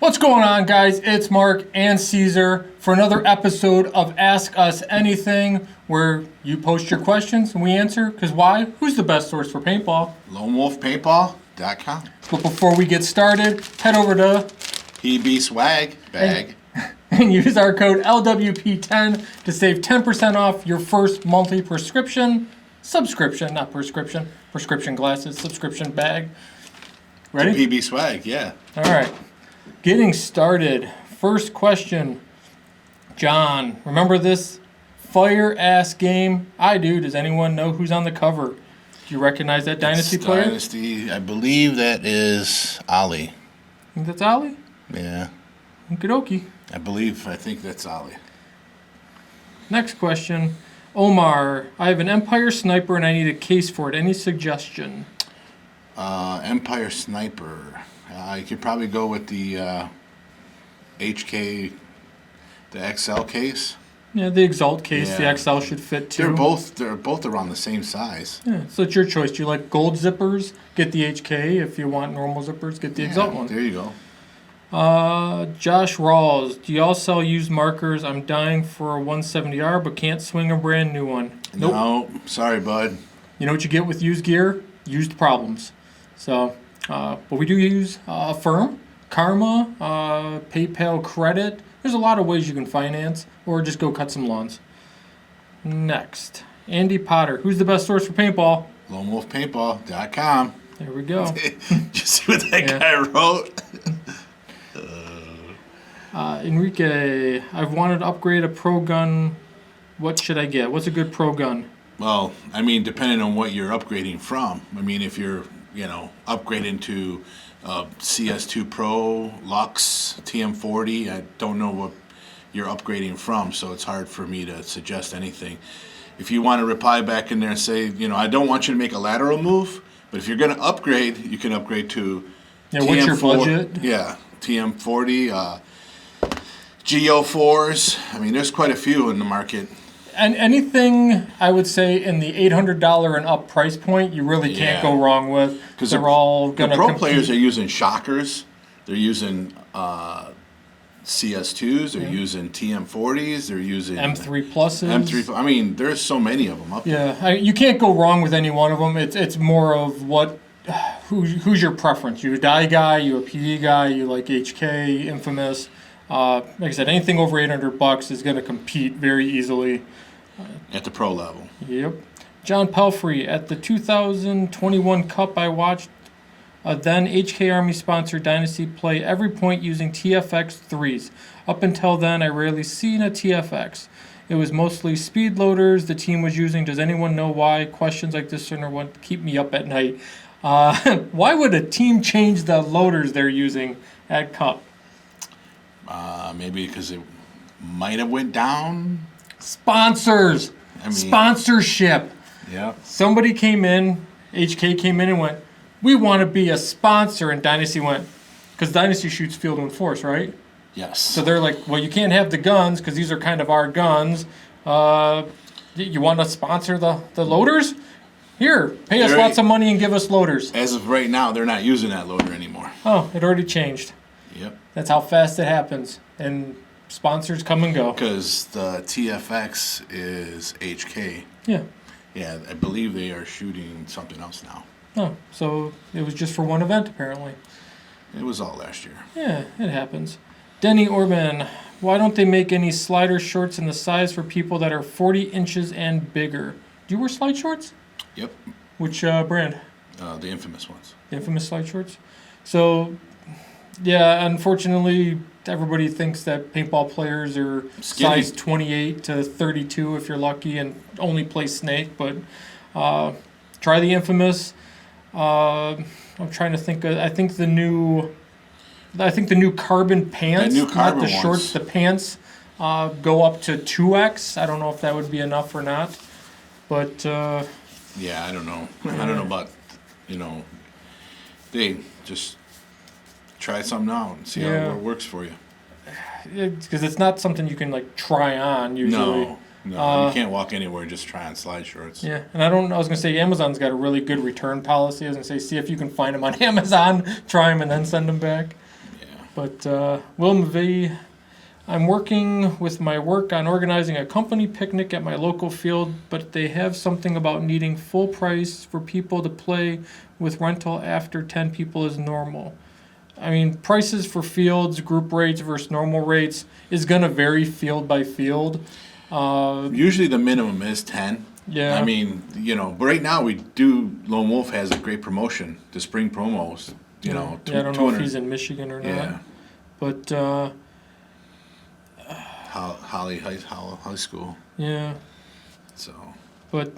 What's going on, guys? It's Mark and Caesar for another episode of Ask Us Anything, where you post your questions and we answer. Because why? Who's the best source for paintball? LoneWolfPaintball.com. But before we get started, head over to PB Swag Bag. and use our code LWP10 to save 10% off your first monthly prescription glasses, subscription bag. Ready? PB Swag, yeah. All right. Getting started. First question. John, remember this fire-ass game? I do. Does anyone know who's on the cover? Do you recognize that Dynasty player? Dynasty. I believe that is Ali. Think that's Ollie? Yeah. Okie dokie. I think that's Ali. Next question. Omar, I have an Empire Sniper and I need a case for it. Any suggestion? Empire Sniper. You could probably go with the HK, the XL case. Yeah, the Exalt case. Yeah. The XL should fit too. They're both around the same size. Yeah, so it's your choice. Do you like gold zippers? Get the HK. If you want normal zippers, get the Exalt one. There you go. Josh Rawls, do y'all sell used markers? I'm dying for a 170R, but can't swing a brand new one. Nope. No, sorry, bud. You know what you get with used gear? Used problems. So, but we do use Affirm, Karma, PayPal credit. There's a lot of ways you can finance, or just go cut some lawns. Next, Andy Potter. Who's the best source for paintball? LoneWolfPaintball.com. There we go. Did you see what that guy wrote? Enrique, I've wanted to upgrade a pro gun. What should I get? What's a good pro gun? Well, I mean, depending on what you're upgrading from. I mean, if you're, upgrading to CS2 Pro, Lux, TM40, I don't know what you're upgrading from, so it's hard for me to suggest anything. If you want to reply back in there and say, I don't want you to make a lateral move, but if you're going to upgrade, you can upgrade to TM4. What's your budget? Yeah, TM40, GO4s. I mean, there's quite a few in the market. And anything, I would say, in the $800 and up price point, you really can't go wrong with. Because they're all going to The pro players are using shockers. They're using CS2s. They're using TM40s. They're using M3 pluses. M3. I mean, there's so many of them up there. Yeah, you can't go wrong with any one of them. It's more of who's your preference. You a die guy, you a PD guy, you like HK, Infamous. Like I said, anything over $800 is going to compete very easily. At the pro level. Yep. John Pelfrey, at the 2021 Cup I watched, then HK Army sponsored Dynasty play every point using TFX 3s. Up until then, I rarely seen a TFX. It was mostly speed loaders the team was using. Does anyone know why? Questions like this are what keep me up at night. Why would a team change the loaders they're using at Cup? Maybe because it might have went down. Sponsors. Sponsorship. Yeah. Somebody came in, HK came in and went, we want to be a sponsor. And Dynasty went, because Dynasty shoots Field and Force, right? Yes. So they're like, well, you can't have the guns because these are kind of our guns. You want to sponsor the loaders? Here, pay us lots of money and give us loaders. As of right now, they're not using that loader anymore. Oh, it already changed. Yep. That's how fast it happens. And sponsors come and go. Because the TFX is HK. Yeah. Yeah, I believe they are shooting something else now. Oh, so it was just for one event, apparently. It was all last year. Yeah, it happens. Denny Orban, why don't they make any slider shorts in the size for people that are 40 inches and bigger? Do you wear slide shorts? Yep. Which brand? The Infamous ones. The Infamous slide shorts? So, yeah, unfortunately, everybody thinks that paintball players are Skinny. size 28 to 32 if you're lucky and only play Snake, but try the Infamous. I'm trying to think. I think the new carbon pants, not the shorts, the pants, go up to 2X. I don't know if that would be enough or not, but yeah, I don't know. I don't know about they just try something out and see how it works for you. Because it's not something you can try on usually. No, you can't walk anywhere just try on slide shorts. Yeah, and I was going to say Amazon's got a really good return policy. I was going to say, see if you can find them on Amazon, try them, and then send them back. Yeah. But Will McVee, I'm working with my work on organizing a company picnic at my local field, but they have something about needing full price for people to play with rental after 10 people is normal. I mean, prices for fields, group rates versus normal rates is going to vary field by field. Usually the minimum is 10. Yeah. I mean, but right now Lone Wolf has a great promotion, the spring promos, I don't know if he's in Michigan or not. Yeah. But, Holly High School. Yeah. So. But,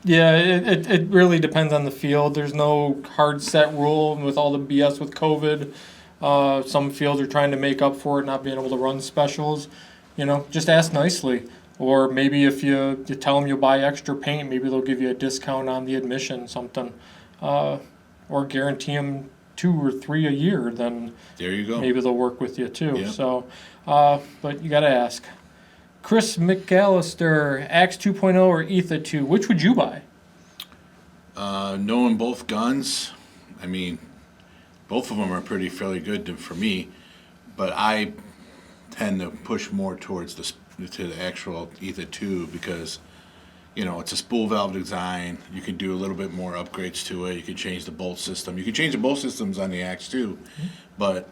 yeah, it really depends on the field. There's no hard set rule with all the BS with COVID. Some fields are trying to make up for it, not being able to run specials. Just ask nicely. Or maybe if you tell them you'll buy extra paint, maybe they'll give you a discount on the admission, something. Or guarantee them 2 or 3 a year, then there you go. Maybe they'll work with you too. Yep. So, but you got to ask. Chris McAllister, Axe 2.0 or Etha 2, which would you buy? Knowing both guns, I mean, both of them are fairly good for me, but I tend to push more towards to the actual Etha 2 because, it's a spool valve design. You can do a little bit more upgrades to it. You can change the bolt system. You can change the bolt systems on the Axe 2, but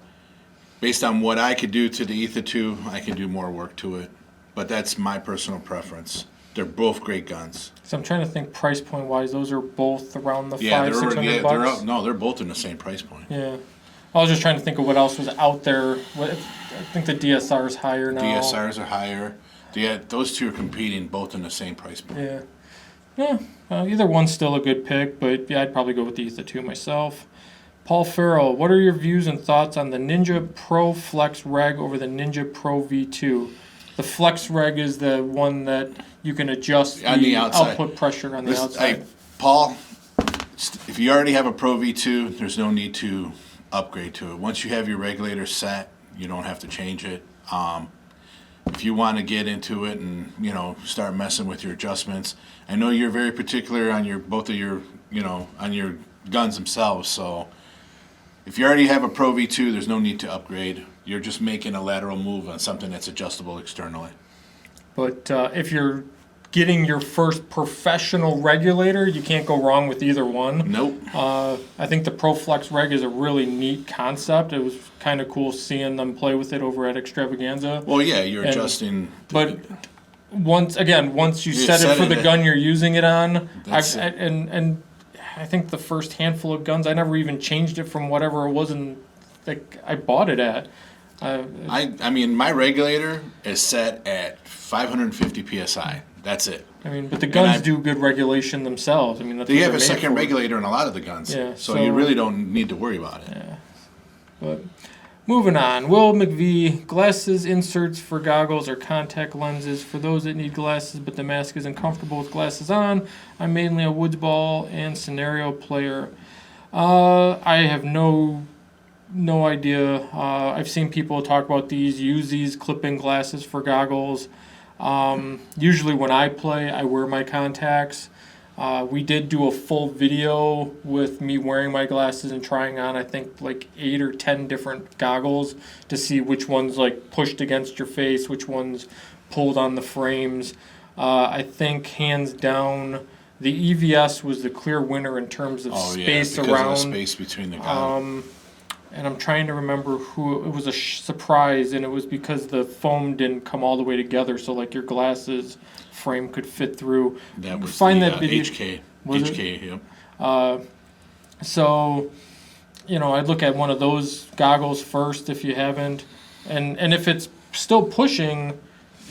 based on what I could do to the Etha 2, I can do more work to it. But that's my personal preference. They're both great guns. So I'm trying to think price point wise. Those are both around the $500-600 bucks. They're both in the same price point. Yeah, I was just trying to think of what else was out there. I think the DSR is higher now. DSRs are higher. Those two are competing both in the same price point. Yeah. Either one's still a good pick, but I'd probably go with the Etha 2 myself. Paul Farrell, what are your views and thoughts on the Ninja Pro Flex Reg over the Ninja Pro V2? The Flex Reg is the one that you can adjust on the outside output pressure on the outside. Paul, if you already have a Pro V2, there's no need to upgrade to it. Once you have your regulator set, you don't have to change it. If you want to get into it and start messing with your adjustments, I know you're very particular on on your guns themselves. So if you already have a Pro V2, there's no need to upgrade. You're just making a lateral move on something that's adjustable externally. But if you're getting your first professional regulator, you can't go wrong with either one. Nope. I think the Pro Flex Reg is a really neat concept. It was kind of cool seeing them play with it over at Extravaganza. Well, yeah, you're adjusting. But once you set it for the gun you're using it on, and I think the first handful of guns, I never even changed it from whatever it was I bought it at. I mean, my regulator is set at 550 psi. That's it. I mean, but the guns do good regulation themselves. I mean, that's they have a second regulator in a lot of the guns, so you really don't need to worry about it. Yeah. But moving on, Will McVee, glasses inserts for goggles or contact lenses for those that need glasses, but the mask isn't comfortable with glasses on. I'm mainly a woods ball and scenario player. I have no idea. I've seen people talk about use these clip-in glasses for goggles. Usually when I play, I wear my contacts. We did do a full video with me wearing my glasses and trying on, I think, like 8 or 10 different goggles to see which ones pushed against your face, which ones pulled on the frames. I think hands down, the EVS was the clear winner in terms of space around. Of the space between the goggles. And I'm trying to remember who, it was a surprise, and it was because the foam didn't come all the way together, so your glasses frame could fit through. That was that video. HK. Was HK, yep. So, I'd look at one of those goggles first if you haven't. And if it's still pushing,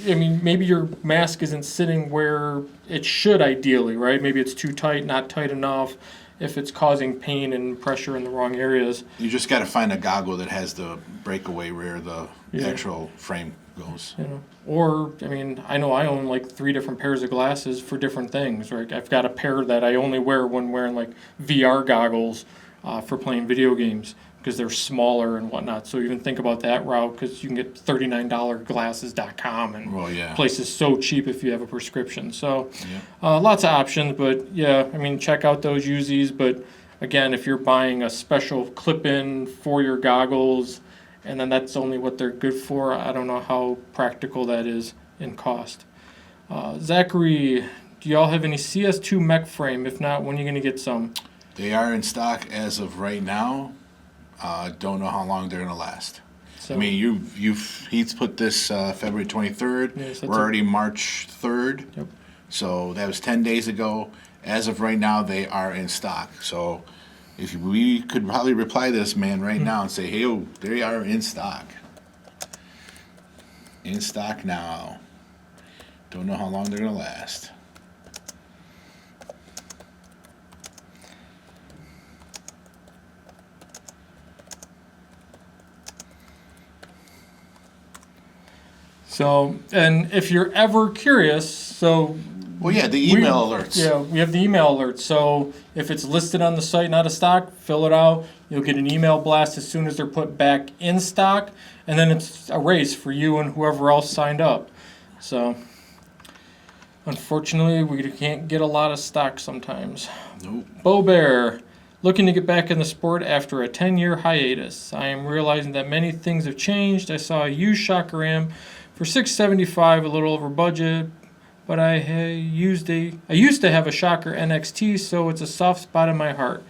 I mean, maybe your mask isn't sitting where it should ideally, right? Maybe it's too tight, not tight enough. If it's causing pain and pressure in the wrong areas. You just got to find a goggle that has the breakaway where the actual frame goes. Or, I mean, I know I own 3 different pairs of glasses for different things. Right? I've got a pair that I only wear when wearing VR goggles for playing video games because they're smaller and whatnot. So even think about that route because you can get $39glasses.com and places so cheap if you have a prescription. So lots of options, but I mean, check out those Uzis. But again, if you're buying a special clip-in for your goggles, and then that's only what they're good for, I don't know how practical that is in cost. Zachary, do y'all have any CS2 mech frame? If not, when are you going to get some? They are in stock as of right now. Don't know how long they're going to last. So, I mean, he's put this February 23rd. Yes, We're already March 3rd. Yep. So that was 10 days ago. As of right now, they are in stock. So if we could probably reply to this man right now and say, hey, oh, they are in stock. In stock now. Don't know how long they're going to last. So, and if you're ever curious, so Well, yeah, the email alerts. Yeah, we have the email alerts. So if it's listed on the site, not a stock, fill it out. You'll get an email blast as soon as they're put back in stock, and then it's a race for you and whoever else signed up. So unfortunately, we can't get a lot of stock sometimes. Nope. Bo Bear, looking to get back in the sport after a 10-year hiatus. I am realizing that many things have changed. I saw a used shocker amp for $675, a little over budget, but I used to have a shocker NXT, so it's a soft spot in my heart.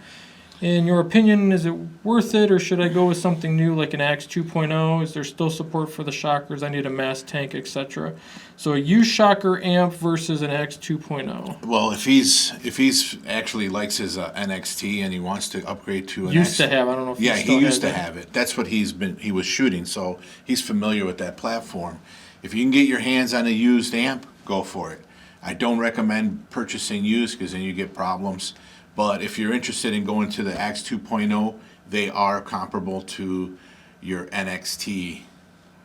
In your opinion, is it worth it, or should I go with something new like an Axe 2.0? Is there still support for the shockers? I need a mass tank, etc. So a used shocker amp versus an Axe 2.0. Well, if he's actually likes his NXT and he wants to upgrade to an Used to have, I don't know if yeah, still he used has to it. have it. That's what he was shooting, so he's familiar with that platform. If you can get your hands on a used amp, go for it. I don't recommend purchasing used because then you get problems. But if you're interested in going to the Axe 2.0, they are comparable to your NXT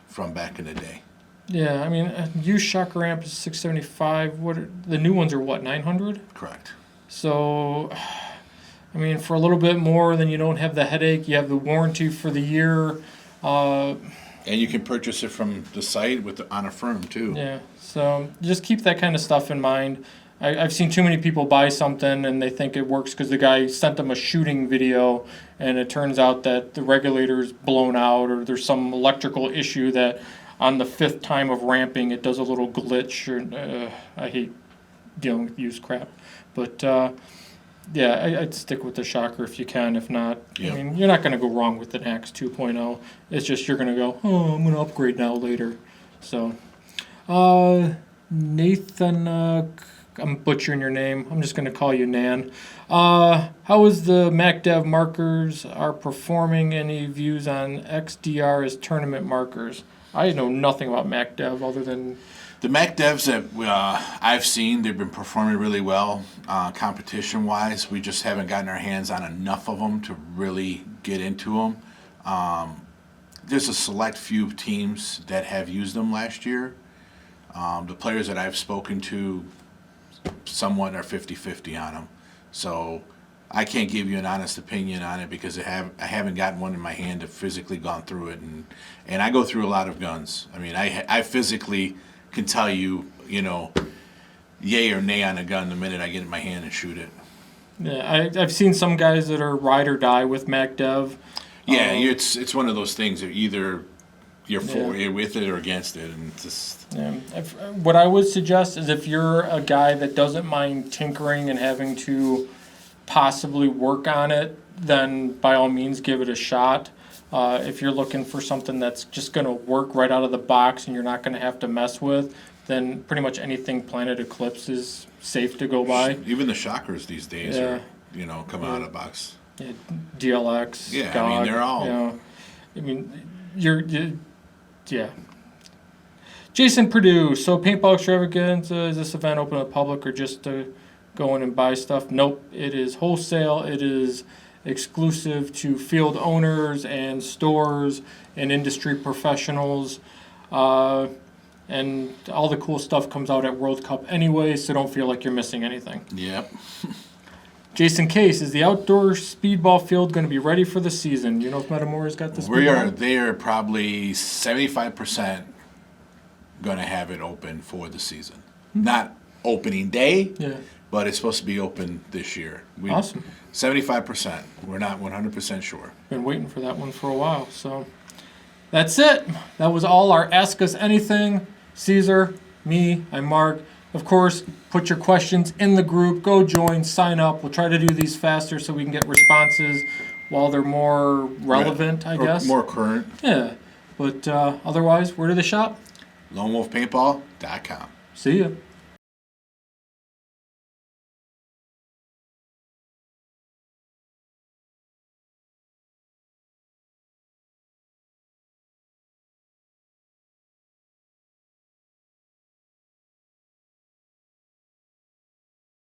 from back in the day. Yeah, I mean, a used shocker amp is $675. The new ones are what, $900? Correct. So, I mean, for a little bit more, then you don't have the headache. You have the warranty for the year. And you can purchase it from the site on a firm too. Yeah, so just keep that kind of stuff in mind. I've seen too many people buy something and they think it works because the guy sent them a shooting video and it turns out that the regulator's blown out or there's some electrical issue that on the 5th time of ramping it does a little glitch. Or, I hate dealing with used crap. But yeah, I'd stick with the shocker if you can. If not, Yep. I mean, you're not going to go wrong with an Axe 2.0. It's just you're going to go, oh, I'm going to upgrade now later. So, Nathan, I'm butchering your name. I'm just going to call you Nan. How is the Macdev markers are performing? Any views on XDR as tournament markers? I know nothing about Macdev other than The Macdevs that I've seen, they've been performing really well competition-wise. We just haven't gotten our hands on enough of them to really get into them. There's a select few teams that have used them last year. The players that I've spoken to somewhat are 50-50 on them. So I can't give you an honest opinion on it because I haven't gotten one in my hand to physically gone through it. And I go through a lot of guns. I mean, I physically can tell you, yay or nay on a gun the minute I get it in my hand and shoot it. Yeah, I've seen some guys that are ride or die with Macdev. Yeah, it's one of those things that either you're with it or against it, and it's just. Yeah. What I would suggest is if you're a guy that doesn't mind tinkering and having to possibly work on it, then by all means give it a shot. If you're looking for something that's just going to work right out of the box and you're not going to have to mess with, then pretty much anything Planet Eclipse is safe to go by. Even the shockers these days are, coming out of the box. Yeah, DLX. Yeah, GOG, I mean, they're all. I mean, yeah. Jason Purdue. So Paintball Extravaganza, is this event open to the public or just to go in and buy stuff? Nope. It is wholesale. It is exclusive to field owners and stores and industry professionals. And all the cool stuff comes out at World Cup anyway, so don't feel like you're missing anything. Yep. Jason Case, is the outdoor speedball field going to be ready for the season? You know if Metamore's got the speedball? They are probably 75% going to have it open for the season. Not opening day, Yeah. but it's supposed to be open this year. Awesome. 75%. We're not 100% sure. Been waiting for that one for a while. So that's it. That was all our Ask Us Anything. Caesar, me, I'm Mark. Of course, put your questions in the group. Go join, sign up. We'll try to do these faster so we can get responses while they're more relevant, I guess. More current. Yeah. But otherwise, where do they shop? LoneWolfPaintball.com. See ya.